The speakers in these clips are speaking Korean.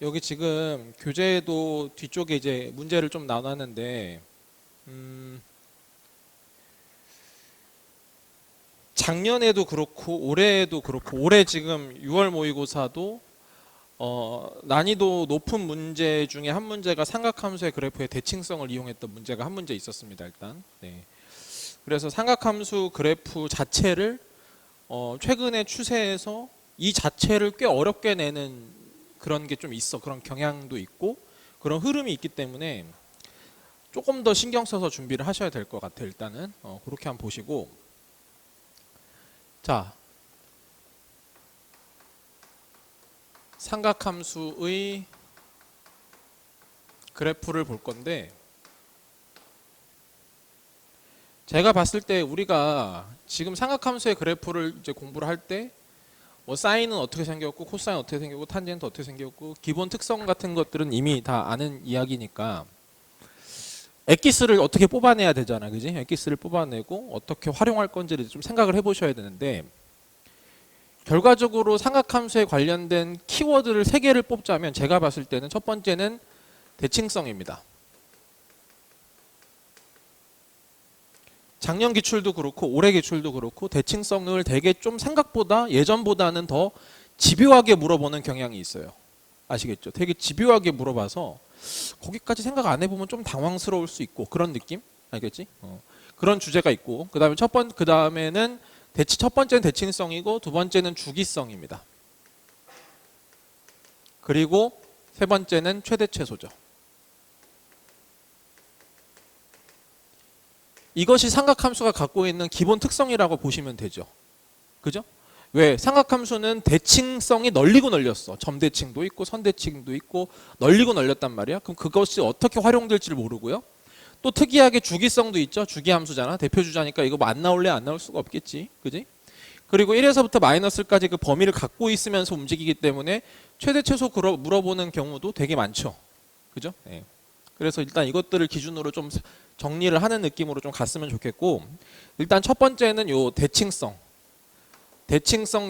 여기 지금 교재도 뒤쪽에 이제 문제를 좀 나눴는데, 작년에도 그렇고 올해에도 그렇고 올해 지금 6월 모의고사도 난이도 높은 문제 중에 한 문제가 삼각함수의 그래프의 대칭성을 이용했던 문제가 한 문제 있었습니다. 일단. 네. 그래서 삼각함수 그래프 자체를 최근의 추세에서 이 자체를 꽤 어렵게 내는 그런 게 좀 있어. 그런 경향도 있고 그런 흐름이 있기 때문에 조금 더 신경 써서 준비를 하셔야 될 것 같아요. 일단은 그렇게 한번 보시고, 자, 삼각함수의 그래프를 볼 건데, 제가 봤을 때 우리가 지금 삼각함수의 그래프를 이제 공부를 할 때 뭐 사인은 어떻게 생겼고 코사인 어떻게 생겼고 탄젠트 어떻게 생겼고 기본 특성 같은 것들은 이미 다 아는 이야기니까 엑기스를 어떻게 뽑아내야 되잖아, 그지? 엑기스를 뽑아내고 어떻게 활용할 건지를 좀 생각을 해보셔야 되는데, 결과적으로 삼각함수에 관련된 키워드를 3개를 뽑자면 제가 봤을 때는 첫 번째는 대칭성입니다. 작년 기출도 그렇고 올해 기출도 그렇고 대칭성을 되게 좀 생각보다 예전보다는 더 집요하게 물어보는 경향이 있어요. 아시겠죠? 되게 집요하게 물어봐서 거기까지 생각 안 해보면 좀 당황스러울 수 있고 그런 느낌? 알겠지? 그런 주제가 있고 그다음에는 첫 번째는 대칭성이고 두 번째는 주기성입니다. 그리고 세 번째는 최대 최소죠. 이것이 삼각함수가 갖고 있는 기본 특성이라고 보시면 되죠. 그죠? 왜? 삼각함수는 대칭성이 널리고 널렸어. 점대칭도 있고 선대칭도 있고 널리고 널렸단 말이야. 그럼 그것이 어떻게 활용될지를 모르고요. 또 특이하게 주기성도 있죠. 주기함수잖아. 대표주자니까 이거 뭐 안 나올래? 안 나올 수가 없겠지. 그지? 그리고 1에서부터 마이너스까지 그 범위를 갖고 있으면서 움직이기 때문에 최대 최소 물어보는 경우도 되게 많죠. 그죠? 네. 그래서 일단 이것들을 기준으로 좀 정리를 하는 느낌으로 좀 갔으면 좋겠고, 일단 첫 번째는 요 대칭성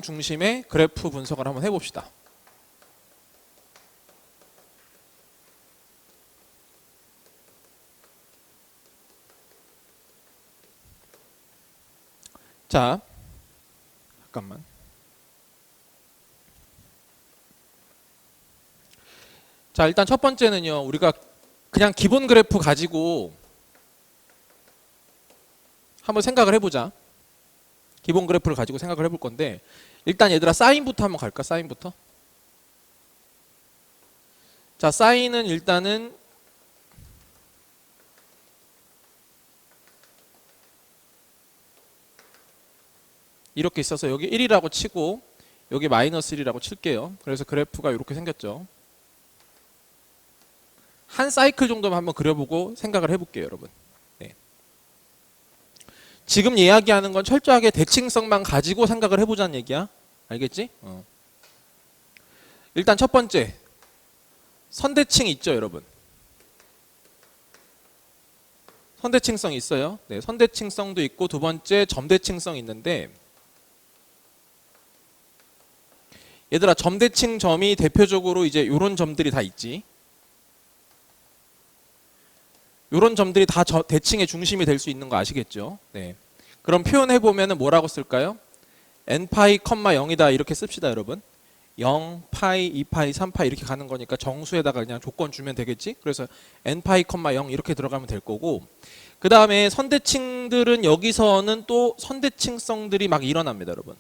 중심의 그래프 분석을 한번 해봅시다. 자, 잠깐만. 자, 일단 첫 번째는요, 우리가 그냥 기본 그래프 가지고 한번 생각을 해보자. 기본 그래프를 가지고 생각을 해볼 건데, 일단 얘들아 사인부터 한번 갈까? 사인부터. 자, 사인은 일단은 이렇게 있어서 여기 1이라고 치고 여기 마이너스 1이라고 칠게요. 그래서 그래프가 이렇게 생겼죠. 한 사이클 정도만 한번 그려보고 생각을 해볼게요, 여러분. 네. 지금 이야기하는 건 철저하게 대칭성만 가지고 생각을 해보자는 얘기야. 알겠지? 일단 첫 번째, 선대칭 있죠, 여러분. 선대칭성 있어요. 네, 선대칭성도 있고 두 번째 점대칭성 있는데, 얘들아 점대칭 점이 대표적으로 이제 요런 점들이 다 있지. 이런 점들이 다 대칭의 중심이 될 수 있는 거 아시겠죠? 네. 그럼 표현해 보면은 뭐라고 쓸까요? n파이, 0이다 이렇게 씁시다, 여러분. 0, 파이, 2파이, 3파이 이렇게 가는 거니까 정수에다가 그냥 조건 주면 되겠지? 그래서 n파이, 0 이렇게 들어가면 될 거고, 그 다음에 선대칭들은 여기서는 또 선대칭성들이 막 일어납니다, 여러분.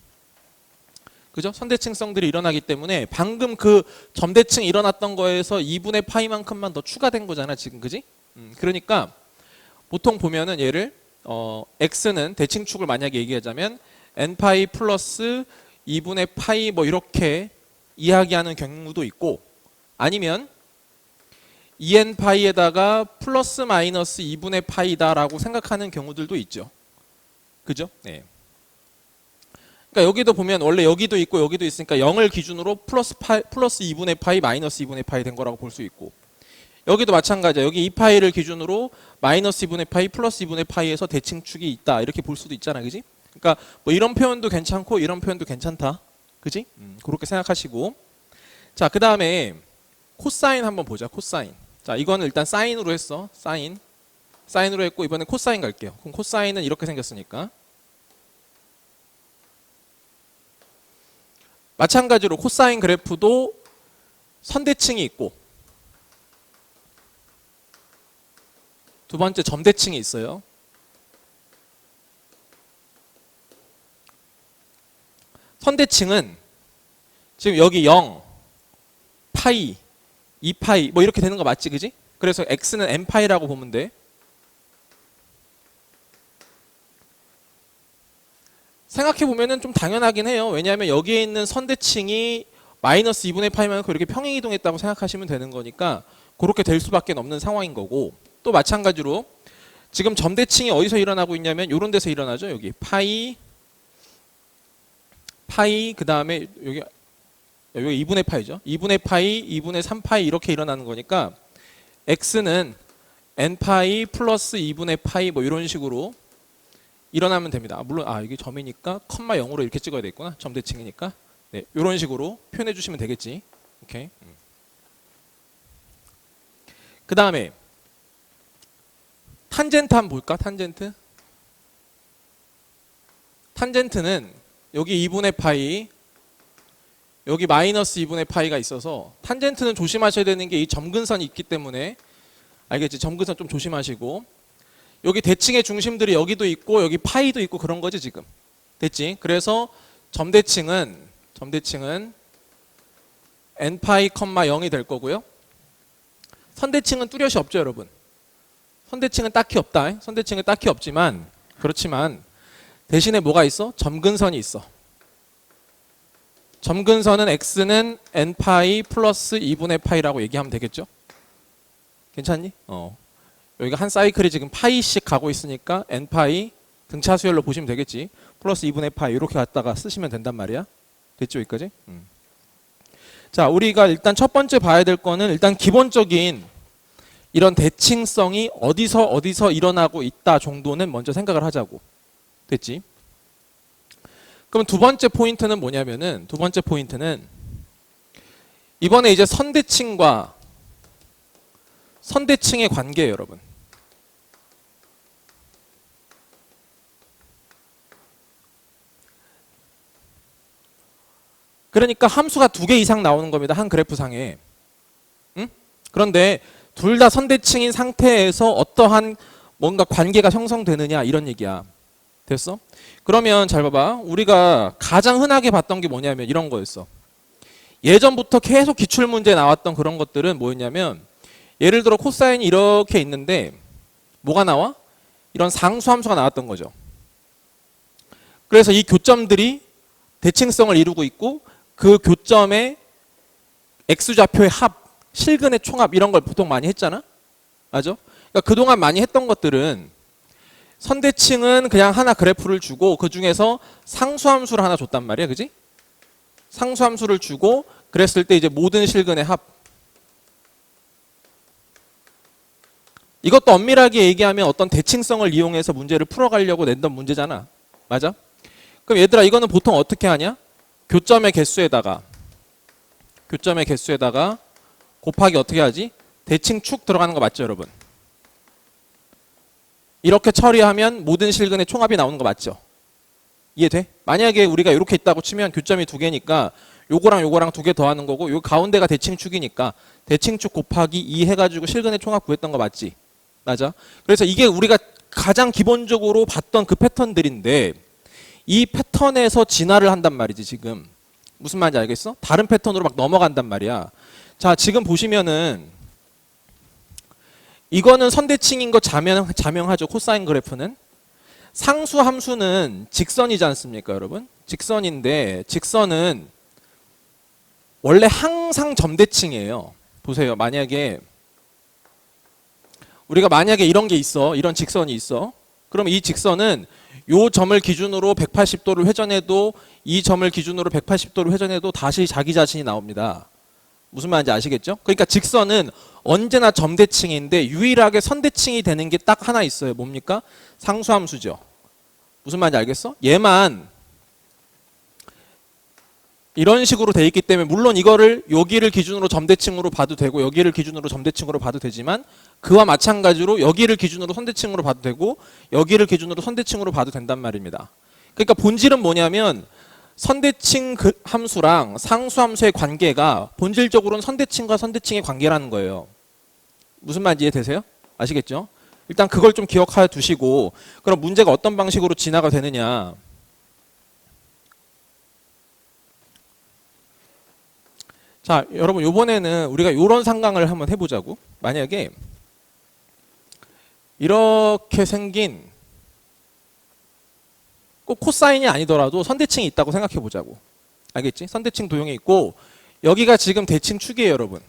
그죠? 선대칭성들이 일어나기 때문에 방금 그 점대칭 일어났던 거에서 2분의 파이만큼만 더 추가된 거잖아, 지금. 그지? 그러니까 보통 보면은 얘를 x는 대칭축을 만약에 얘기하자면 n파이 플러스 2분의 파이 뭐 이렇게 이야기하는 경우도 있고, 아니면 2n파이에다가 플러스 마이너스 2분의 파이다라고 생각하는 경우들도 있죠. 그죠? 네. 그러니까 여기도 보면 원래 여기도 있고 여기도 있으니까 0을 기준으로 플러스 2분의 파이 마이너스 2분의 파이 된 거라고 볼 수 있고, 여기도 마찬가지야. 여기 2파이를 기준으로 마이너스 2분의 파이 플러스 2분의 파이에서 대칭축이 있다 이렇게 볼 수도 있잖아, 그지? 그러니까 뭐 이런 표현도 괜찮고 이런 표현도 괜찮다, 그지? 그렇게 생각하시고, 자, 그 다음에 코사인 한번 보자. 코사인. 자, 이거는 일단 사인으로 했어. 사인으로 했고 이번엔 코사인 갈게요. 그럼 코사인은 이렇게 생겼으니까 마찬가지로 코사인 그래프도 선대칭이 있고 두 번째 점대칭이 있어요. 선대칭은 지금 여기 0, 파이, 2파이 뭐 이렇게 되는 거 맞지, 그지? 그래서 x는 n파이라고 보면 돼. 생각해보면 좀 당연하긴 해요. 왜냐하면 여기에 있는 선대칭이 마이너스 2분의 파이만큼 이렇게 평행이동했다고 생각하시면 되는 거니까 그렇게 될 수밖에 없는 상황인 거고, 또 마찬가지로 지금 점대칭이 어디서 일어나고 있냐면 이런 데서 일어나죠. 여기 파이 그 다음에 여기 2분의 파이죠. 2분의 파이, 2분의 3파이 이렇게 일어나는 거니까 x는 n파이 플러스 2분의 파이 뭐 이런 식으로 일어나면 됩니다. 물론 이게 점이니까 컴마 0으로 이렇게 찍어야 되겠구나. 점대칭이니까. 네, 이런 식으로 표현해 주시면 되겠지. 오케이. 그 다음에 탄젠트 한번 볼까? 탄젠트는 여기 2분의 파이, 여기 마이너스 2분의 파이가 있어서 탄젠트는 조심하셔야 되는 게 이 점근선이 있기 때문에, 알겠지? 점근선 좀 조심하시고, 여기 대칭의 중심들이 여기도 있고 여기 파이도 있고 그런 거지 지금. 됐지? 그래서 점대칭은 n파이, 0이 될 거고요. 선대칭은 뚜렷이 없죠, 여러분. 선대칭은 딱히 없다. 선대칭은 딱히 없지만, 그렇지만 대신에 뭐가 있어? 점근선이 있어. 점근선은 x는 n파이 플러스 2분의 파이라고 얘기하면 되겠죠? 괜찮니? 여기가 한 사이클이 지금 파이씩 가고 있으니까 n파이 등차 수열로 보시면 되겠지. 플러스 2분의 파이 이렇게 갖다가 쓰시면 된단 말이야. 됐죠, 여기까지? 자, 우리가 일단 첫 번째 봐야 될 거는 일단 기본적인 이런 대칭성이 어디서 일어나고 있다 정도는 먼저 생각을 하자고. 됐지? 그럼 두 번째 포인트는 뭐냐면은, 두 번째 포인트는 이번에 이제 선대칭과 선대칭의 관계예요, 여러분. 그러니까 함수가 2개 이상 나오는 겁니다, 한 그래프상에. 응? 그런데 둘 다 선대칭인 상태에서 어떠한 뭔가 관계가 형성되느냐 이런 얘기야. 됐어? 그러면 잘 봐봐. 우리가 가장 흔하게 봤던 게 뭐냐면 이런 거였어. 예전부터 계속 기출문제에 나왔던 그런 것들은 뭐였냐면, 예를 들어 코사인이 이렇게 있는데 뭐가 나와? 이런 상수함수가 나왔던 거죠. 그래서 이 교점들이 대칭성을 이루고 있고 그 교점의 x좌표의 합, 실근의 총합 이런 걸 보통 많이 했잖아. 맞아? 그러니까 그동안 많이 했던 것들은 선대칭은 그냥 하나 그래프를 주고 그 중에서 상수함수를 하나 줬단 말이야. 그지? 상수함수를 주고 그랬을 때 이제 모든 실근의 합, 이것도 엄밀하게 얘기하면 어떤 대칭성을 이용해서 문제를 풀어가려고 냈던 문제잖아. 맞아? 그럼 얘들아, 이거는 보통 어떻게 하냐? 교점의 개수에다가 곱하기 어떻게 하지? 대칭 축 들어가는 거 맞죠, 여러분? 이렇게 처리하면 모든 실근의 총합이 나오는 거 맞죠? 이해돼? 만약에 우리가 이렇게 있다고 치면 교점이 2개니까 요거랑 2개 더하는 거고, 요 가운데가 대칭축이니까 대칭축 곱하기 2 해가지고 실근의 총합 구했던 거 맞지? 맞아? 그래서 이게 우리가 가장 기본적으로 봤던 그 패턴들인데, 이 패턴에서 진화를 한단 말이지. 지금 무슨 말인지 알겠어? 다른 패턴으로 막 넘어간단 말이야. 자, 지금 보시면은 이거는 선대칭인 거 자명하죠. 코사인 그래프는. 상수 함수는 직선이지 않습니까, 여러분? 직선인데 직선은 원래 항상 점대칭이에요. 보세요. 우리가 만약에 이런 게 있어. 이런 직선이 있어. 그럼 이 직선은 요 점을 기준으로 180도를 회전해도, 이 점을 기준으로 180도를 회전해도 다시 자기 자신이 나옵니다. 무슨 말인지 아시겠죠? 그러니까 직선은 언제나 점대칭인데 유일하게 선대칭이 되는 게 딱 하나 있어요. 뭡니까? 상수함수죠. 무슨 말인지 알겠어? 얘만 이런 식으로 돼 있기 때문에 물론 이거를 여기를 기준으로 점대칭으로 봐도 되고 여기를 기준으로 점대칭으로 봐도 되지만 그와 마찬가지로 여기를 기준으로 선대칭으로 봐도 되고 여기를 기준으로 선대칭으로 봐도 된단 말입니다. 그러니까 본질은 뭐냐면 선대칭 함수랑 상수함수의 관계가 본질적으로는 선대칭과 선대칭의 관계라는 거예요. 무슨 말인지 이해되세요? 아시겠죠? 일단 그걸 좀 기억해 두시고 그럼 문제가 어떤 방식으로 진화가 되느냐. 자, 여러분 이번에는 우리가 이런 상황을 한번 해보자고. 만약에 이렇게 생긴 꼭 코사인이 아니더라도 선대칭이 있다고 생각해 보자고. 알겠지? 선대칭 도형이 있고 여기가 지금 대칭축이에요, 여러분.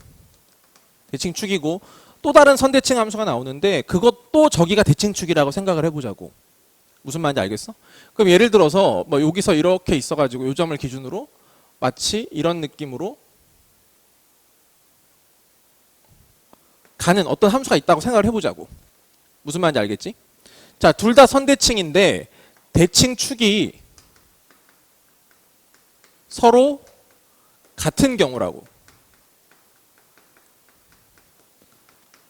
대칭축이고 또 다른 선대칭 함수가 나오는데 그것도 저기가 대칭축이라고 생각을 해보자고. 무슨 말인지 알겠어? 그럼 예를 들어서 뭐 여기서 이렇게 있어가지고 이 점을 기준으로 마치 이런 느낌으로 가는 어떤 함수가 있다고 생각을 해보자고. 무슨 말인지 알겠지? 자, 둘 다 선대칭인데 대칭축이 서로 같은 경우라고.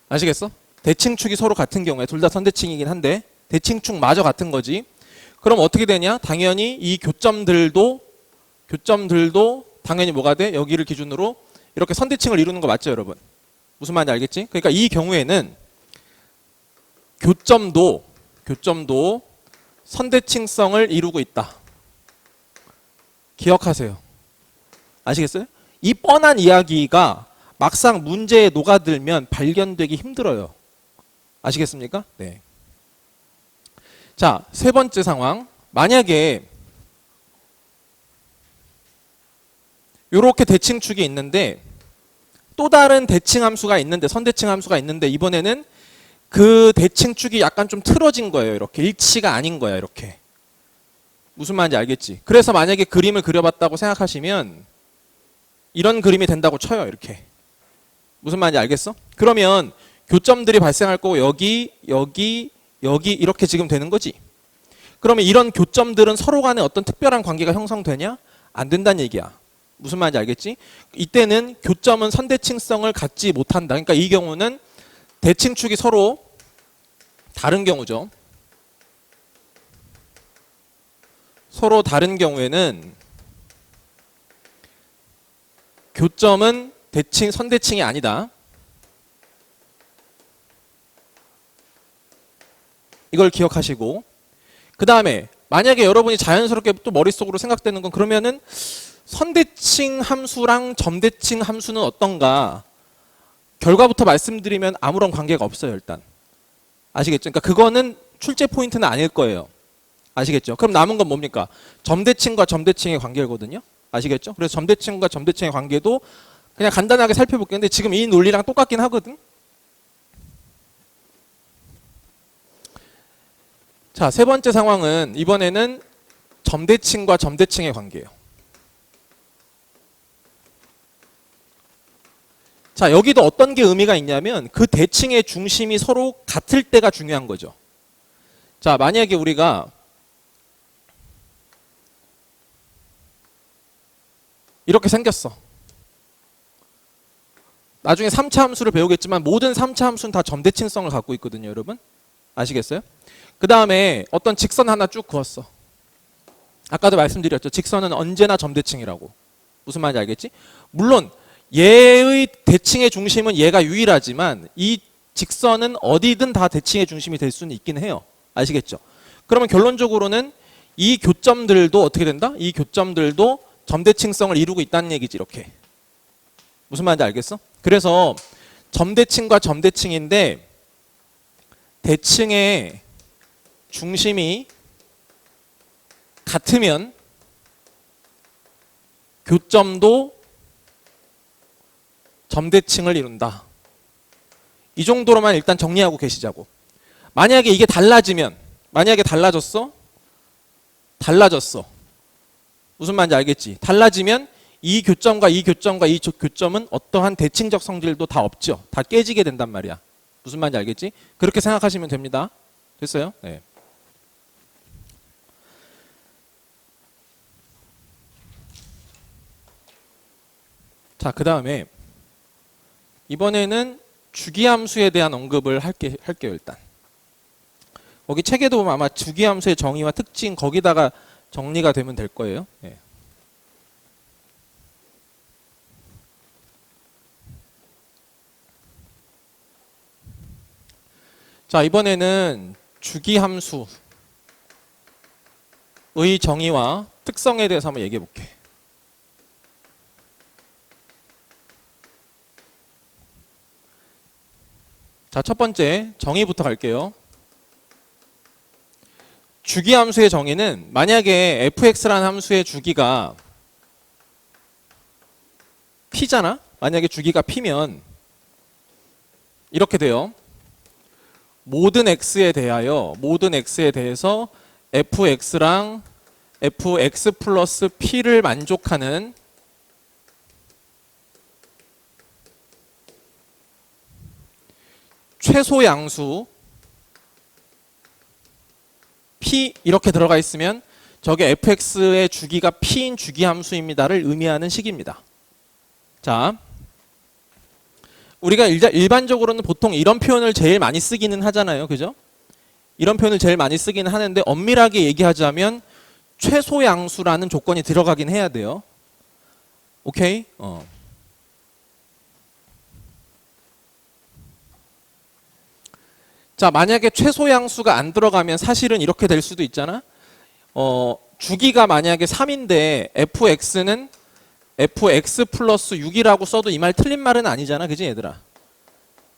아시겠어? 대칭축이 서로 같은 경우에 둘 다 선대칭이긴 한데 대칭축마저 같은 거지. 그럼 어떻게 되냐? 당연히 이 교점들도 당연히 뭐가 돼? 여기를 기준으로 이렇게 선대칭을 이루는 거 맞죠, 여러분? 무슨 말인지 알겠지? 그러니까 이 경우에는 교점도 선대칭성을 이루고 있다. 기억하세요. 아시겠어요? 이 뻔한 이야기가 막상 문제에 녹아들면 발견되기 힘들어요. 아시겠습니까? 네. 자, 세 번째 상황. 만약에 이렇게 대칭축이 있는데 또 다른 대칭 함수가 있는데 선대칭 함수가 있는데 이번에는 그 대칭축이 약간 좀 틀어진 거예요. 이렇게 일치가 아닌 거야. 이렇게. 무슨 말인지 알겠지? 그래서 만약에 그림을 그려봤다고 생각하시면 이런 그림이 된다고 쳐요. 이렇게. 무슨 말인지 알겠어? 그러면 교점들이 발생할 거고 여기 이렇게 지금 되는 거지. 그러면 이런 교점들은 서로 간에 어떤 특별한 관계가 형성되냐? 안 된다는 얘기야. 무슨 말인지 알겠지? 이때는 교점은 선대칭성을 갖지 못한다. 그러니까 이 경우는 대칭축이 서로 다른 경우죠. 서로 다른 경우에는 교점은 선대칭이 아니다. 이걸 기억하시고 그 다음에 만약에 여러분이 자연스럽게 또 머릿속으로 생각되는 건 그러면은 선대칭 함수랑 점대칭 함수는 어떤가? 결과부터 말씀드리면 아무런 관계가 없어요, 일단. 아시겠죠? 그러니까 그거는 출제 포인트는 아닐 거예요. 아시겠죠? 그럼 남은 건 뭡니까? 점대칭과 점대칭의 관계거든요. 아시겠죠? 그래서 점대칭과 점대칭의 관계도 그냥 간단하게 살펴볼게요. 근데 지금 이 논리랑 똑같긴 하거든. 자, 세 번째 상황은 이번에는 점대칭과 점대칭의 관계예요. 자, 여기도 어떤 게 의미가 있냐면 그 대칭의 중심이 서로 같을 때가 중요한 거죠. 자, 만약에 우리가 이렇게 생겼어. 나중에 3차 함수를 배우겠지만 모든 3차 함수는 다 점대칭성을 갖고 있거든요, 여러분. 아시겠어요? 그 다음에 어떤 직선 하나 쭉 그었어. 아까도 말씀드렸죠. 직선은 언제나 점대칭이라고. 무슨 말인지 알겠지? 물론 얘의 대칭의 중심은 얘가 유일하지만 이 직선은 어디든 다 대칭의 중심이 될 수는 있긴 해요. 아시겠죠? 그러면 결론적으로는 이 교점들도 어떻게 된다? 이 교점들도 점대칭성을 이루고 있다는 얘기지, 이렇게. 무슨 말인지 알겠어? 그래서 점대칭과 점대칭인데 대칭의 중심이 같으면 교점도 점대칭을 이룬다. 이 정도로만 일단 정리하고 계시자고. 만약에 이게 달라지면, 만약에 달라졌어. 무슨 말인지 알겠지? 달라지면 이 교점과 이 교점과 이 교점은 어떠한 대칭적 성질도 다 없죠. 다 깨지게 된단 말이야. 무슨 말인지 알겠지? 그렇게 생각하시면 됩니다. 됐어요? 네. 자, 그 다음에 이번에는 주기함수에 대한 언급을 할게요, 일단. 거기 책에도 보면 아마 주기함수의 정의와 특징 거기다가 정리가 되면 될 거예요. 예. 자, 이번에는 주기함수의 정의와 특성에 대해서 한번 얘기해 볼게. 자, 첫 번째 정의부터 갈게요. 주기함수의 정의는 만약에 fx라는 함수의 주기가 p잖아? 만약에 주기가 p면 이렇게 돼요. 모든 x에 대해서 fx랑 fx 플러스 p를 만족하는 최소 양수 p 이렇게 들어가 있으면 저게 fx의 주기가 p인 주기함수입니다를 의미하는 식입니다. 자, 우리가 일반적으로는 보통 이런 표현을 제일 많이 쓰기는 하잖아요. 그죠? 이런 표현을 제일 많이 쓰기는 하는데 엄밀하게 얘기하자면 최소 양수라는 조건이 들어가긴 해야 돼요. 오케이? 자, 만약에 최소 양수가 안 들어가면 사실은 이렇게 될 수도 있잖아. 주기가 만약에 3인데 fx는 fx 플러스 6이라고 써도 이 말 틀린 말은 아니잖아. 그지 얘들아?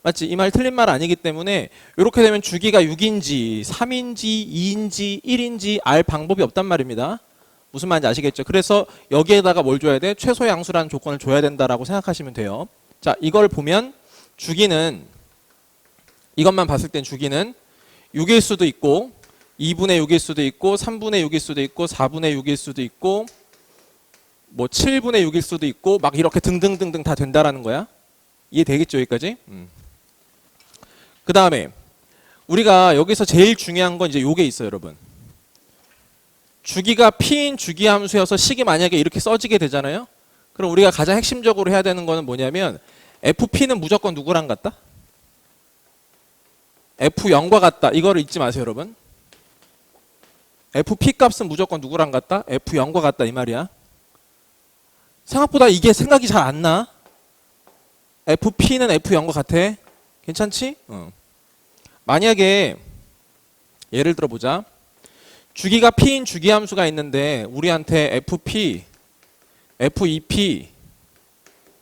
맞지? 이 말 틀린 말 아니기 때문에 이렇게 되면 주기가 6인지 3인지 2인지 1인지 알 방법이 없단 말입니다. 무슨 말인지 아시겠죠? 그래서 여기에다가 뭘 줘야 돼? 최소 양수라는 조건을 줘야 된다라고 생각하시면 돼요. 자, 이걸 보면 주기는 이것만 봤을 땐 주기는 6일 수도 있고 2분의 6일 수도 있고 3분의 6일 수도 있고 4분의 6일 수도 있고 뭐 7분의 6일 수도 있고 막 이렇게 등등등등 다 된다라는 거야. 이해되겠죠? 여기까지? 그 다음에 우리가 여기서 제일 중요한 건 이제 요게 있어요, 여러분. 주기가 p인 주기함수여서 식이 만약에 이렇게 써지게 되잖아요. 그럼 우리가 가장 핵심적으로 해야 되는 거는 뭐냐면 fp는 무조건 누구랑 같다? f0과 같다. 이거를 잊지 마세요, 여러분. fp 값은 무조건 누구랑 같다? f0과 같다 이 말이야. 생각보다 이게 생각이 잘 안 나. fp는 f0과 같아. 괜찮지? 만약에 예를 들어 보자. 주기가 p인 주기함수가 있는데 우리한테 fp, f2p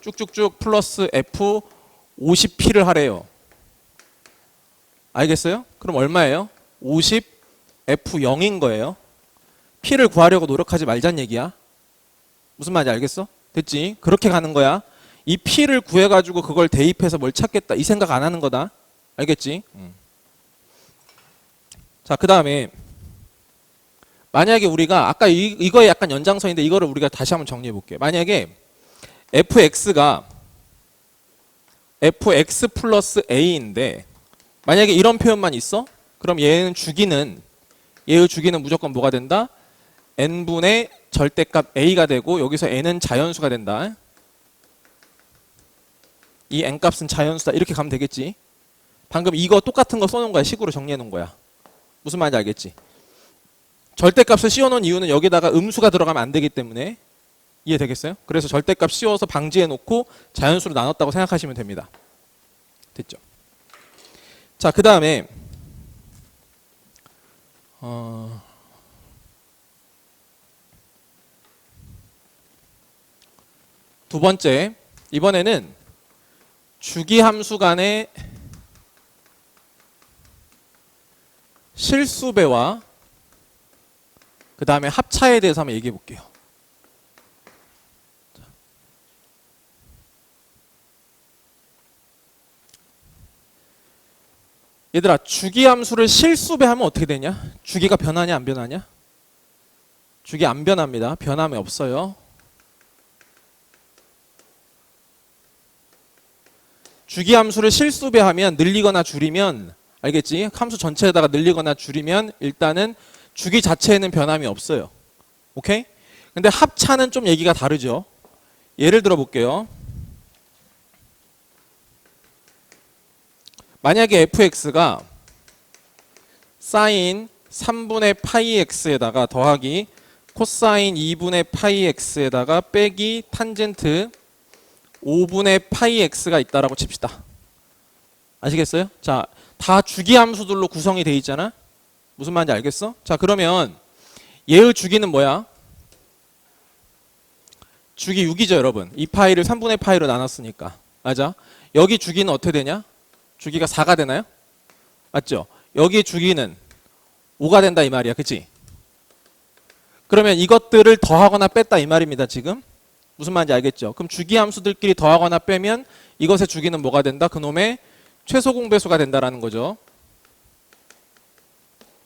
쭉쭉쭉 플러스 f50p를 하래요. 알겠어요? 그럼 얼마예요? 50 f0인 거예요. p를 구하려고 노력하지 말자는 얘기야. 무슨 말인지 알겠어? 됐지? 그렇게 가는 거야. 이 p를 구해가지고 그걸 대입해서 뭘 찾겠다 이 생각 안 하는 거다. 알겠지? 자, 그 다음에 만약에 우리가 아까 이거의 약간 연장선인데 이거를 우리가 다시 한번 정리해 볼게요. 만약에 fx가 fx 플러스 a인데 만약에 이런 표현만 있어? 그럼 얘의 주기는 무조건 뭐가 된다? n분의 절대값 a가 되고 여기서 n은 자연수가 된다. 이 n값은 자연수다. 이렇게 가면 되겠지. 방금 이거 똑같은 거 써놓은 거야. 식으로 정리해 놓은 거야. 무슨 말인지 알겠지? 절대값을 씌워놓은 이유는 여기다가 음수가 들어가면 안 되기 때문에. 이해되겠어요? 그래서 절대값 씌워서 방지해 놓고 자연수로 나눴다고 생각하시면 됩니다. 됐죠? 자, 그 다음에 두 번째, 이번에는 주기함수 간의 실수배와 그 다음에 합차에 대해서 한번 얘기해 볼게요. 얘들아, 주기함수를 실수배하면 어떻게 되냐? 주기가 변하냐 안 변하냐? 주기 안 변합니다. 변함이 없어요. 주기함수를 실수배하면 늘리거나 줄이면 알겠지? 함수 전체에다가 늘리거나 줄이면 일단은 주기 자체에는 변함이 없어요. 오케이? 근데 합차는 좀 얘기가 다르죠. 예를 들어 볼게요. 만약에 fx가 사인 3분의 파이 x에다가 더하기 코사인 2분의 파이 x에다가 빼기 탄젠트 5분의 파이 x가 있다라고 칩시다. 아시겠어요? 자, 다 주기함수들로 구성이 돼 있잖아. 무슨 말인지 알겠어? 자, 그러면 얘의 주기는 뭐야? 주기 6이죠, 여러분. 이 파이를 3분의 파이로 나눴으니까. 맞아? 여기 주기는 어떻게 되냐? 주기가 4가 되나요? 맞죠? 여기 주기는 5가 된다 이 말이야. 그치? 그러면 이것들을 더하거나 뺐다 이 말입니다, 지금. 무슨 말인지 알겠죠? 그럼 주기함수들끼리 더하거나 빼면 이것의 주기는 뭐가 된다? 그놈의 최소 공배수가 된다라는 거죠.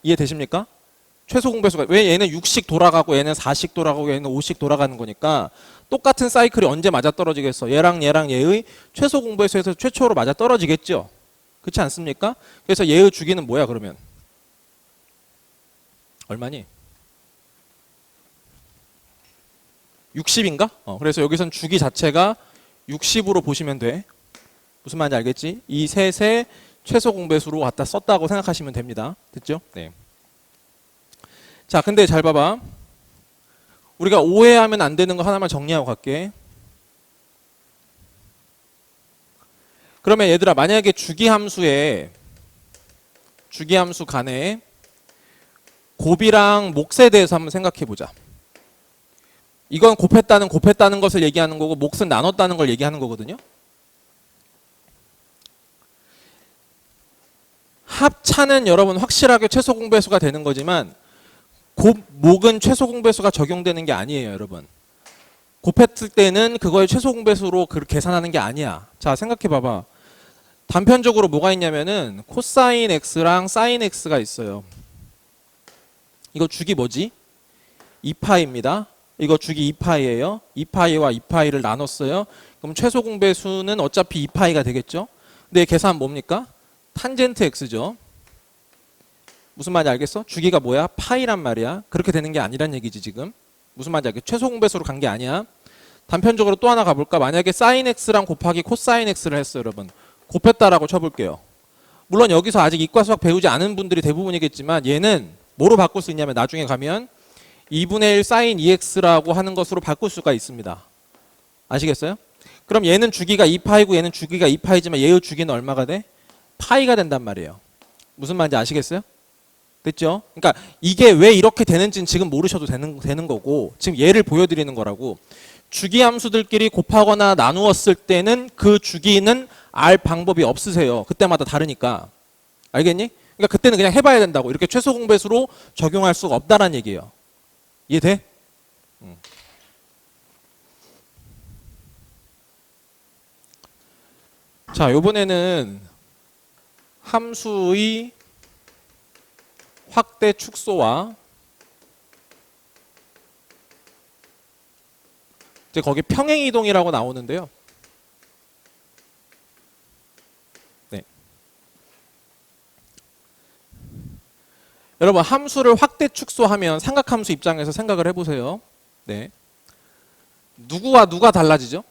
이해되십니까? 최소 공배수가, 왜 얘는 6씩 돌아가고 얘는 4씩 돌아가고 얘는 5씩 돌아가는 거니까 똑같은 사이클이 언제 맞아떨어지겠어? 얘랑 얘의 최소 공배수에서 최초로 맞아떨어지겠죠? 그렇지 않습니까? 그래서 얘의 주기는 뭐야 그러면? 얼마니? 60인가? 그래서 여기선 주기 자체가 60으로 보시면 돼. 무슨 말인지 알겠지? 이 셋의 최소 공배수로 갖다 썼다고 생각하시면 됩니다. 됐죠? 네. 자, 근데 잘 봐봐. 우리가 오해하면 안 되는 거 하나만 정리하고 갈게. 그러면 얘들아, 만약에 주기함수 간에 곱이랑 몫에 대해서 한번 생각해 보자. 이건 곱했다는 것을 얘기하는 거고 몫은 나눴다는 걸 얘기하는 거거든요. 합차는 여러분 확실하게 최소 공배수가 되는 거지만 곱목은 최소 공배수가 적용되는 게 아니에요, 여러분. 곱했을 때는 그거의 최소 공배수로 계산하는 게 아니야. 자, 생각해 봐봐. 단편적으로 뭐가 있냐면은 코사인 x랑 사인 x가 있어요. 이거 주기 뭐지? 2파이입니다. 이거 주기 2파이예요. 2파이와 2파이를 나눴어요. 그럼 최소 공배수는 어차피 2파이가 되겠죠? 근데 계산 뭡니까? 탄젠트 x죠. 무슨 말인지 알겠어? 주기가 뭐야? 파이란 말이야. 그렇게 되는 게 아니란 얘기지 지금. 무슨 말인지 알겠어? 최소 공배수로 간 게 아니야. 단편적으로 또 하나 가볼까? 만약에 사인 x랑 곱하기 코사인 x를 했어요, 여러분. 곱했다라고 쳐볼게요. 물론 여기서 아직 이과 수학 배우지 않은 분들이 대부분이겠지만 얘는 뭐로 바꿀 수 있냐면 나중에 가면 2분의 1 사인 2x라고 하는 것으로 바꿀 수가 있습니다. 아시겠어요? 그럼 얘는 주기가 2파이고 얘는 주기가 2파이지만 얘의 주기는 얼마가 돼? 파이가 된단 말이에요. 무슨 말인지 아시겠어요? 됐죠? 그러니까 이게 왜 이렇게 되는지는 지금 모르셔도 되는 거고 지금 예를 보여드리는 거라고. 주기함수들끼리 곱하거나 나누었을 때는 그 주기는 알 방법이 없으세요. 그때마다 다르니까. 알겠니? 그러니까 그때는 그냥 해봐야 된다고. 이렇게 최소 공배수로 적용할 수가 없다는 얘기예요. 이해돼? 자, 요번에는 함수의 확대 축소와 이제 거기 평행 이동이라고 나오는데요. 네. 여러분, 함수를 확대 축소하면 삼각함수 입장에서 생각을 해보세요. 네. 누구와 누가 달라지죠?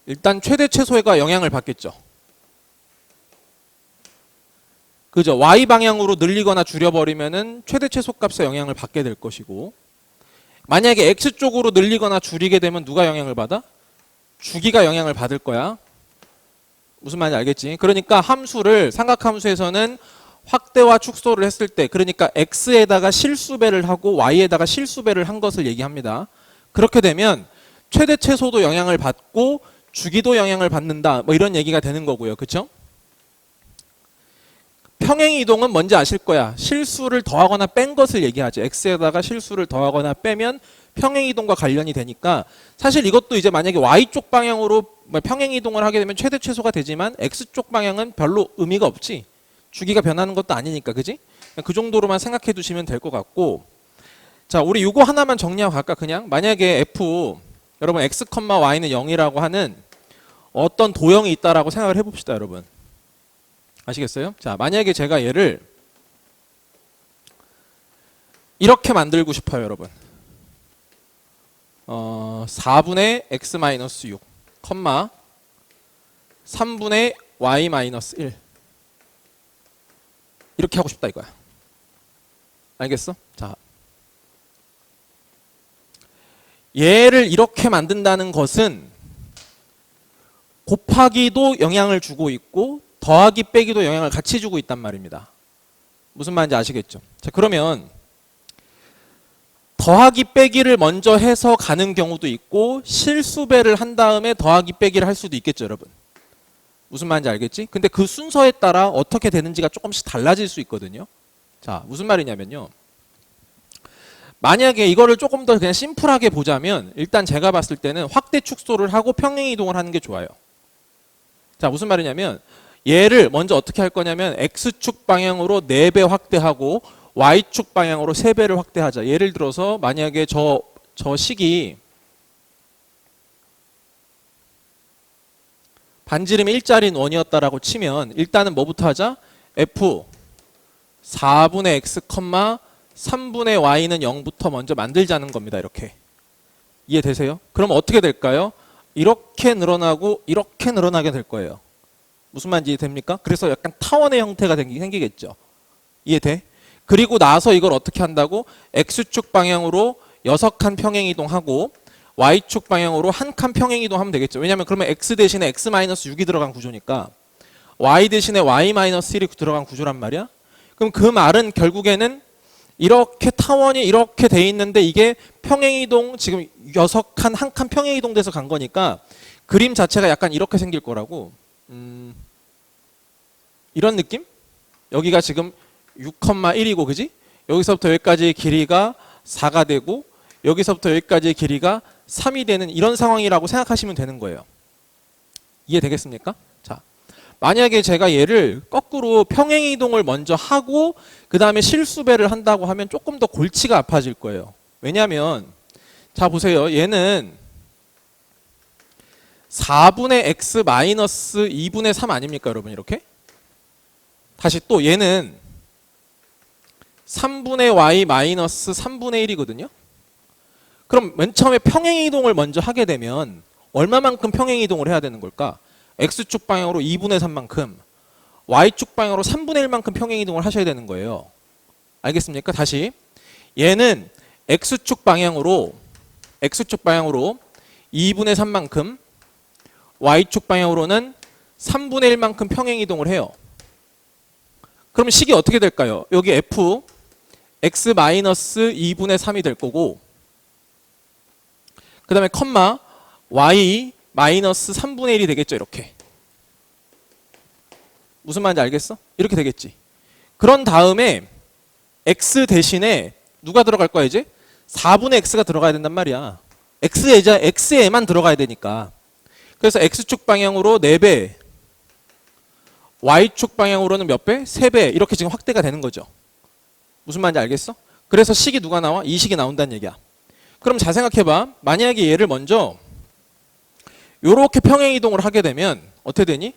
일단 최대 최소가 영향을 받겠죠. 그죠? y 방향으로 늘리거나 줄여버리면은 최대 최소 값에 영향을 받게 될 것이고, 만약에 x 쪽으로 늘리거나 줄이게 되면 누가 영향을 받아? 주기가 영향을 받을 거야. 무슨 말인지 알겠지? 그러니까 함수를 삼각함수에서는 확대와 축소를 했을 때, 그러니까 x에다가 실수배를 하고 y에다가 실수배를 한 것을 얘기합니다. 그렇게 되면 최대 최소도 영향을 받고 주기도 영향을 받는다, 뭐 이런 얘기가 되는 거고요. 그렇죠? 평행 이동은 뭔지 아실 거야. 실수를 더하거나 뺀 것을 얘기하지. x에다가 실수를 더하거나 빼면 평행 이동과 관련이 되니까, 사실 이것도 이제 만약에 y쪽 방향으로 평행 이동을 하게 되면 최대 최소가 되지만 x쪽 방향은 별로 의미가 없지. 주기가 변하는 것도 아니니까. 그지? 그 정도로만 생각해 두시면 될 것 같고, 자, 우리 이거 하나만 정리하고 갈까? 그냥 만약에 f, 여러분 x, y는 0이라고 하는 어떤 도형이 있다라고 생각을 해봅시다, 여러분. 아시겠어요? 자, 만약에 제가 얘를 이렇게 만들고 싶어요, 여러분. 4분의 x-6, 3분의 y-1 이렇게 하고 싶다 이거야. 알겠어? 자, 얘를 이렇게 만든다는 것은 곱하기도 영향을 주고 있고 더하기 빼기도 영향을 같이 주고 있단 말입니다. 무슨 말인지 아시겠죠? 자, 그러면 더하기 빼기를 먼저 해서 가는 경우도 있고 실수배를 한 다음에 더하기 빼기를 할 수도 있겠죠, 여러분. 무슨 말인지 알겠지? 근데 그 순서에 따라 어떻게 되는지가 조금씩 달라질 수 있거든요. 자, 무슨 말이냐면요. 만약에 이거를 조금 더 그냥 심플하게 보자면 일단 제가 봤을 때는 확대 축소를 하고 평행 이동을 하는 게 좋아요. 자, 무슨 말이냐면 얘를 먼저 어떻게 할 거냐면 X축 방향으로 4배 확대하고 Y축 방향으로 3배를 확대하자. 예를 들어서 만약에 저 식이 반지름이 1짜리인 원이었다라고 치면 일단은 뭐부터 하자? F 4분의 X, 3분의 Y는 0부터 먼저 만들자는 겁니다. 이렇게. 이해되세요? 그럼 어떻게 될까요? 이렇게 늘어나고 이렇게 늘어나게 될 거예요. 무슨 말인지 이해됩니까? 그래서 약간 타원의 형태가 생기겠죠. 이해돼? 그리고 나서 이걸 어떻게 한다고? X축 방향으로 6칸 평행 이동하고 Y축 방향으로 1칸 평행 이동하면 되겠죠. 왜냐하면 그러면 X 대신에 X-6이 들어간 구조니까 Y 대신에 Y-1이 들어간 구조란 말이야. 그럼 그 말은 결국에는 이렇게 타원이 이렇게 돼 있는데 이게 평행 이동 지금 6칸 1칸 평행 이동돼서 간 거니까 그림 자체가 약간 이렇게 생길 거라고. 이런 느낌? 여기가 지금 6,1이고 그지? 여기서부터 여기까지의 길이가 4가 되고 여기서부터 여기까지의 길이가 3이 되는 이런 상황이라고 생각하시면 되는 거예요. 이해되겠습니까? 자, 만약에 제가 얘를 거꾸로 평행 이동을 먼저 하고 그 다음에 실수배를 한다고 하면 조금 더 골치가 아파질 거예요. 왜냐하면 자 보세요. 얘는 4분의 x 마이너스 2분의 3 아닙니까 여러분 이렇게? 다시 또 얘는 3분의 y 마이너스 3분의 1이거든요. 그럼 맨 처음에 평행 이동을 먼저 하게 되면 얼마만큼 평행 이동을 해야 되는 걸까? x축 방향으로 2분의 3만큼 y축 방향으로 3분의 1만큼 평행 이동을 하셔야 되는 거예요. 알겠습니까? 다시 얘는 x축 방향으로 2분의 3만큼 y축 방향으로는 3분의 1만큼 평행 이동을 해요. 그럼 식이 어떻게 될까요? 여기 f x 마이너스 2분의 3이 될 거고 그 다음에 컴마 y 마이너스 3분의 1이 되겠죠. 이렇게. 무슨 말인지 알겠어? 이렇게 되겠지. 그런 다음에 x 대신에 누가 들어갈 거야 이제? 4분의 x가 들어가야 된단 말이야. x에만 들어가야 되니까. 그래서 x축 방향으로 4배 y축 방향으로는 몇 배? 3배 이렇게 지금 확대가 되는 거죠. 무슨 말인지 알겠어? 그래서 식이 누가 나와? 이 식이 나온다는 얘기야. 그럼 잘 생각해봐. 만약에 얘를 먼저 요렇게 평행 이동을 하게 되면 어떻게 되니?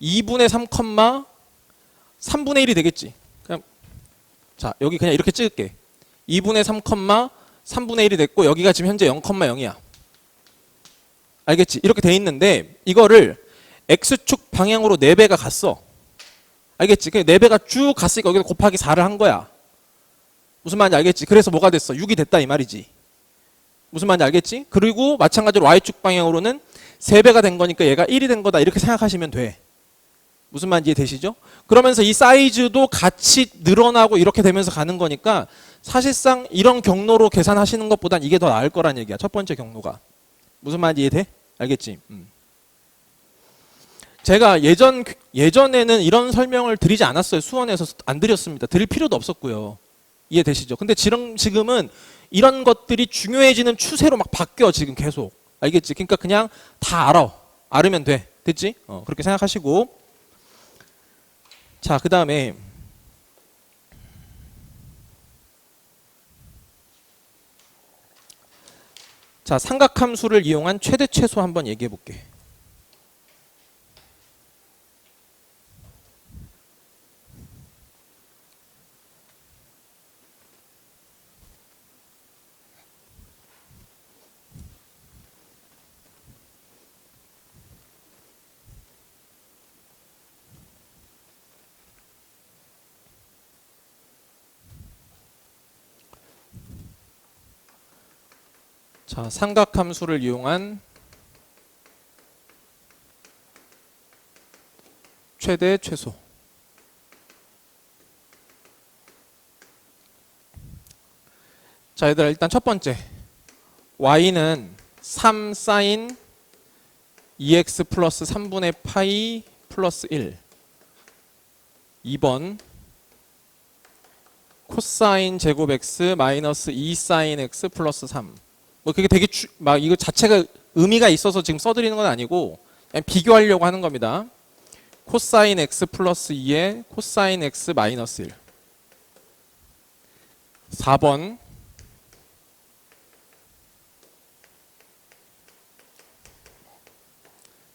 2분의 3, 3분의 1이 되겠지. 그냥 자 여기 그냥 이렇게 찍을게. 2분의 3, 3분의 1이 됐고 여기가 지금 현재 0,0이야. 알겠지? 이렇게 돼 있는데 이거를 x축 방향으로 4배가 갔어. 알겠지? 4배가 쭉 갔으니까 여기서 곱하기 4를 한 거야. 무슨 말인지 알겠지? 그래서 뭐가 됐어? 6이 됐다 이 말이지. 무슨 말인지 알겠지? 그리고 마찬가지로 y축 방향으로는 3배가 된 거니까 얘가 1이 된 거다 이렇게 생각하시면 돼. 무슨 말인지 이해되시죠? 그러면서 이 사이즈도 같이 늘어나고 이렇게 되면서 가는 거니까 사실상 이런 경로로 계산하시는 것보단 이게 더 나을 거란 얘기야. 첫 번째 경로가. 무슨 말인지 이해돼? 알겠지? 제가 예전에는 이런 설명을 드리지 않았어요. 수원에서 안 드렸습니다. 드릴 필요도 없었고요. 이해되시죠? 근데 지금은 이런 것들이 중요해지는 추세로 막 바뀌어 지금 계속. 알겠지? 그러니까 그냥 다 알으면 돼. 됐지? 그렇게 생각하시고. 자, 그 다음에 자, 삼각함수를 이용한 최대 최소 한번 얘기해 볼게. 자, 삼각함수를 이용한 최대 최소. 자, 얘들아, 일단 첫 번째 y는 3 사인 2x 플러스 3분의 파이 플러스 1. 2번 코사인 제곱 x 마이너스 2 사인 x 플러스 3. 뭐 그게 되게 막 이거 자체가 의미가 있어서 지금 써드리는 건 아니고 그냥 비교하려고 하는 겁니다. 코사인 x 플러스 2에 코사인 x 마이너스 1. 4번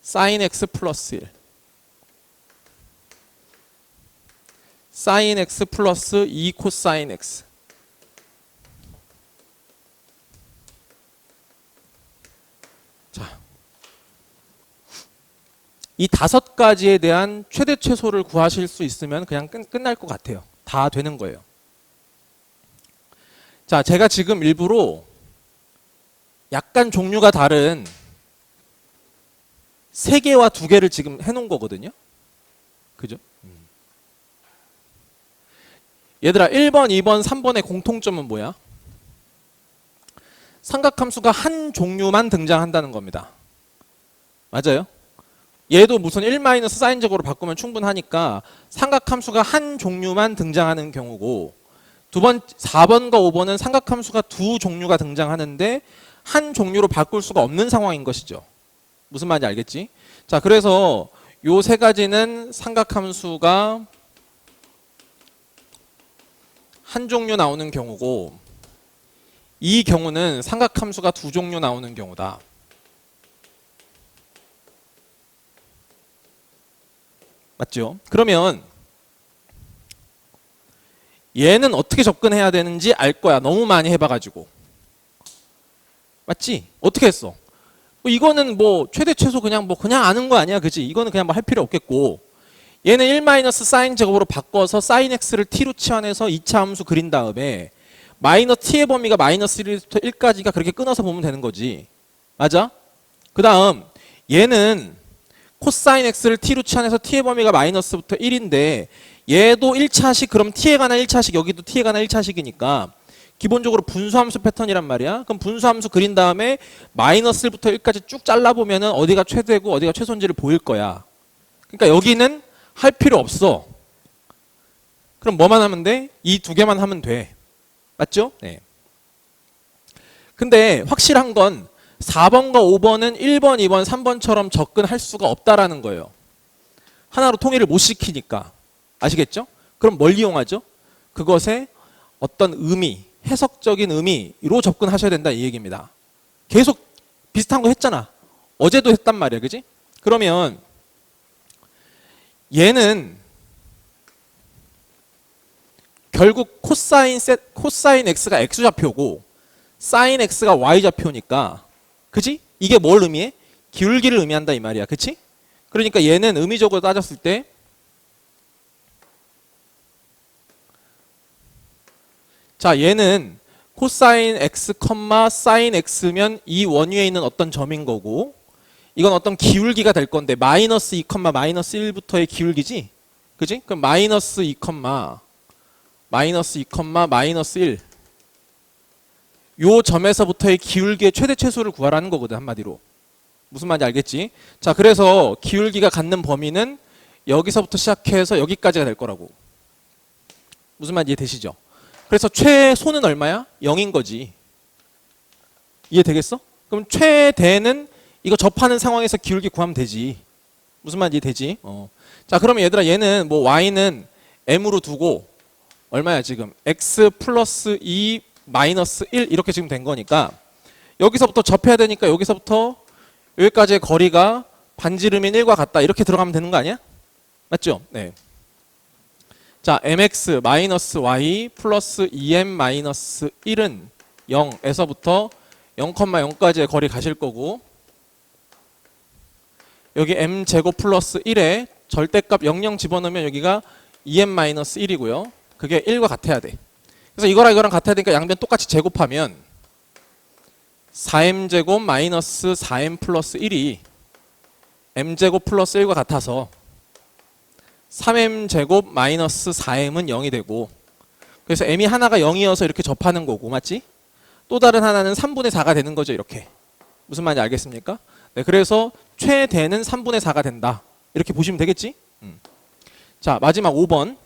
사인 x 플러스 1. 사인 x 플러스 2 코사인 x. 자, 이 5가지에 대한 최대 최소를 구하실 수 있으면 그냥 끝날 것 같아요. 다 되는 거예요. 자, 제가 지금 일부러 약간 종류가 다른 3개와 2개를 지금 해놓은 거거든요. 그죠? 얘들아, 1번, 2번, 3번의 공통점은 뭐야? 삼각함수가 한 종류만 등장한다는 겁니다. 맞아요? 얘도 무슨 1- 사인제곱으로 바꾸면 충분하니까 삼각함수가 한 종류만 등장하는 경우고, 4번과 5번은 삼각함수가 2 종류가 등장하는데 한 종류로 바꿀 수가 없는 상황인 것이죠. 무슨 말인지 알겠지? 자, 그래서 요 3가지는 삼각함수가 한 종류 나오는 경우고, 이 경우는 삼각함수가 2 종류 나오는 경우다. 맞죠? 그러면 얘는 어떻게 접근해야 되는지 알 거야. 너무 많이 해봐가지고. 맞지? 어떻게 했어? 이거는 뭐 최대 최소 그냥 아는 거 아니야, 그지? 이거는 그냥 뭐 할 필요 없겠고, 얘는 1- 사인 제곱으로 바꿔서 사인 x를 t로 치환해서 2차 함수 그린 다음에 마이너스 t의 범위가 마이너스 1부터 1까지가 그렇게 끊어서 보면 되는 거지. 맞아? 그 다음 얘는 코사인 x를 t로 치환해서 t의 범위가 마이너스부터 1인데 얘도 1차식, 그럼 t에 관한 1차식, 여기도 t에 관한 1차식이니까 기본적으로 분수함수 패턴이란 말이야. 그럼 분수함수 그린 다음에 마이너스 1부터 1까지 쭉 잘라보면은 어디가 최대고 어디가 최소인지를 보일 거야. 그러니까 여기는 할 필요 없어. 그럼 뭐만 하면 돼? 이 2개만 하면 돼. 맞죠? 네. 근데 확실한 건 4번과 5번은 1번, 2번, 3번처럼 접근할 수가 없다라는 거예요. 하나로 통일을 못 시키니까. 아시겠죠? 그럼 뭘 이용하죠? 그것에 어떤 의미, 해석적인 의미로 접근하셔야 된다, 이 얘기입니다. 계속 비슷한 거 했잖아. 어제도 했단 말이야, 그지? 그러면 얘는 결국 코사인 x가 x좌표고 사인 x가 y좌표니까, 그지? 이게 뭘 의미해? 기울기를 의미한다 이 말이야, 그치? 그러니까 얘는 의미적으로 따졌을 때 자, 얘는 코사인 x, 사인 x면 이 원위에 있는 어떤 점인 거고, 이건 어떤 기울기가 될 건데 마이너스 2, 마이너스 1부터의 기울기지? 그지? 그럼 마이너스 2, 마이너스 1. 요 점에서부터의 기울기의 최대 최소를 구하라는 거거든, 한마디로. 무슨 말인지 알겠지? 자, 그래서 기울기가 갖는 범위는 여기서부터 시작해서 여기까지가 될 거라고. 무슨 말인지 이해되시죠? 그래서 최소는 얼마야? 0인 거지. 이해되겠어? 그럼 최대는 이거 접하는 상황에서 기울기 구하면 되지. 무슨 말인지 되지? 자, 그러면 얘들아, 얘는 뭐 y는 m으로 두고 얼마야 지금? x 플러스 2 마이너스 1 이렇게 지금 된 거니까 여기서부터 접해야 되니까 여기서부터 여기까지의 거리가 반지름인 1과 같다, 이렇게 들어가면 되는 거 아니야? 맞죠? 네. 자, mx 마이너스 y 플러스 2m 마이너스 1은 0에서부터 0,0까지의 거리 가실 거고, 여기 m 제곱 플러스 1에 절대값 00 집어넣으면 여기가 2m 마이너스 1이고요. 그게 1과 같아야 돼. 그래서 이거랑 같아야 되니까 양변 똑같이 제곱하면 4m제곱 마이너스 4m 플러스 1이 m제곱 플러스 1과 같아서 3m제곱 마이너스 4m은 0이 되고, 그래서 m이 하나가 0이어서 이렇게 접하는 거고, 맞지? 또 다른 하나는 3분의 4가 되는 거죠, 이렇게. 무슨 말인지 알겠습니까? 네, 그래서 최대는 3분의 4가 된다. 이렇게 보시면 되겠지? 자, 마지막 5번.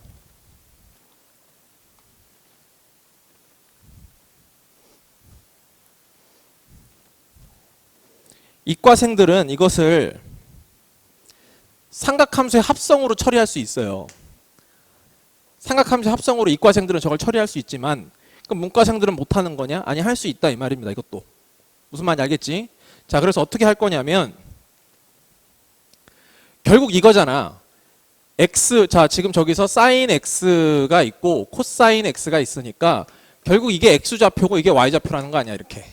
이과생들은 이것을 삼각함수의 합성으로 처리할 수 있어요. 삼각함수의 합성으로 이과생들은 저걸 처리할 수 있지만, 그럼 문과생들은 못하는 거냐? 아니, 할 수 있다 이 말입니다. 이것도. 무슨 말인지 알겠지? 자, 그래서 어떻게 할 거냐면 결국 이거잖아. x, 자, 지금 저기서 sin x가 있고 코사인 x가 있으니까 결국 이게 x좌표고 이게 y좌표라는 거 아니야, 이렇게.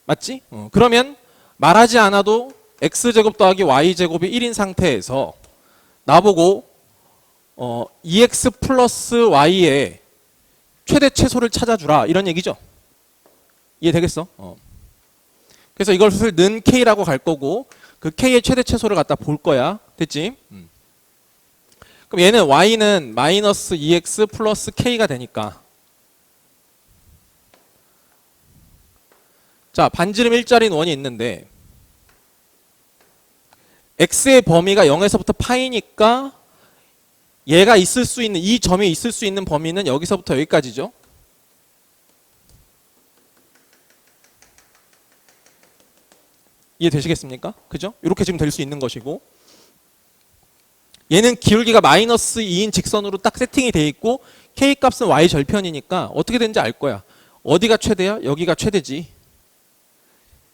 맞지? 그러면 말하지 않아도 x제곱 더하기 y제곱이 1인 상태에서 나보고 2x 플러스 y의 최대 최소를 찾아주라, 이런 얘기죠. 이해되겠어? 그래서 이것을 는 k라고 갈 거고, 그 k의 최대 최소를 갖다 볼 거야. 됐지? 그럼 얘는 y는 마이너스 2x 플러스 k가 되니까, 자, 반지름 일자리인 원이 있는데 x의 범위가 0에서부터 파이니까 얘가 있을 수 있는, 이 점이 있을 수 있는 범위는 여기서부터 여기까지죠. 이해되시겠습니까? 그죠? 이렇게 지금 될 수 있는 것이고, 얘는 기울기가 마이너스 2인 직선으로 딱 세팅이 돼 있고 k 값은 y 절편이니까 어떻게 되는지 알 거야. 어디가 최대야? 여기가 최대지.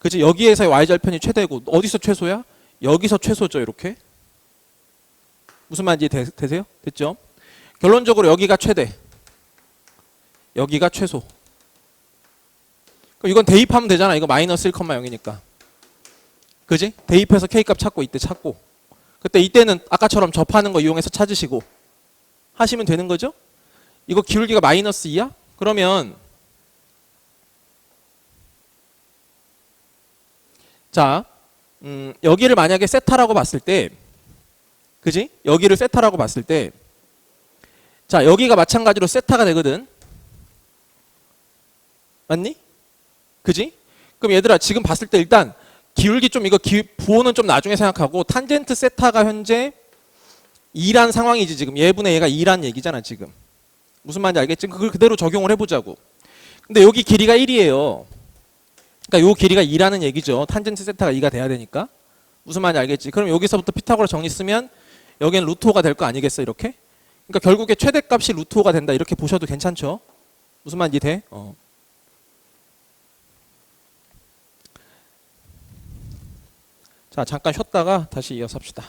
그치? 여기에서의 y 절편이 최대고, 어디서 최소야? 여기서 최소죠, 이렇게. 무슨 말인지 되세요? 됐죠? 결론적으로 여기가 최대, 여기가 최소. 그럼 이건 대입하면 되잖아. 이거 마이너스 1,0이니까. 그지? 대입해서 K값 찾고, 이때 찾고. 그때 이때는 아까처럼 접하는 거 이용해서 찾으시고 하시면 되는 거죠? 이거 기울기가 마이너스 2야? 그러면 자, 여기를 만약에 세타라고 봤을 때, 그지? 여기를 세타라고 봤을 때, 자, 여기가 마찬가지로 세타가 되거든. 맞니? 그지? 그럼 얘들아, 지금 봤을 때 일단 기울기 좀, 이거 부호는 좀 나중에 생각하고, 탄젠트 세타가 현재 2란 상황이지. 지금 얘분의 얘가 2란 얘기잖아, 지금. 무슨 말인지 알겠지? 그걸 그대로 적용을 해보자고. 근데 여기 길이가 1이에요. 그러니까 요 길이가 2라는 얘기죠. 탄젠트 세타가 2가 돼야 되니까. 무슨 말인지 알겠지? 그럼 여기서부터 피타고라 정리 쓰면 여기는 루트 5가 될 거 아니겠어, 이렇게? 그러니까 결국에 최대값이 루트 5가 된다, 이렇게 보셔도 괜찮죠? 무슨 말인지 돼? 자, 잠깐 쉬었다가 다시 이어서 합시다.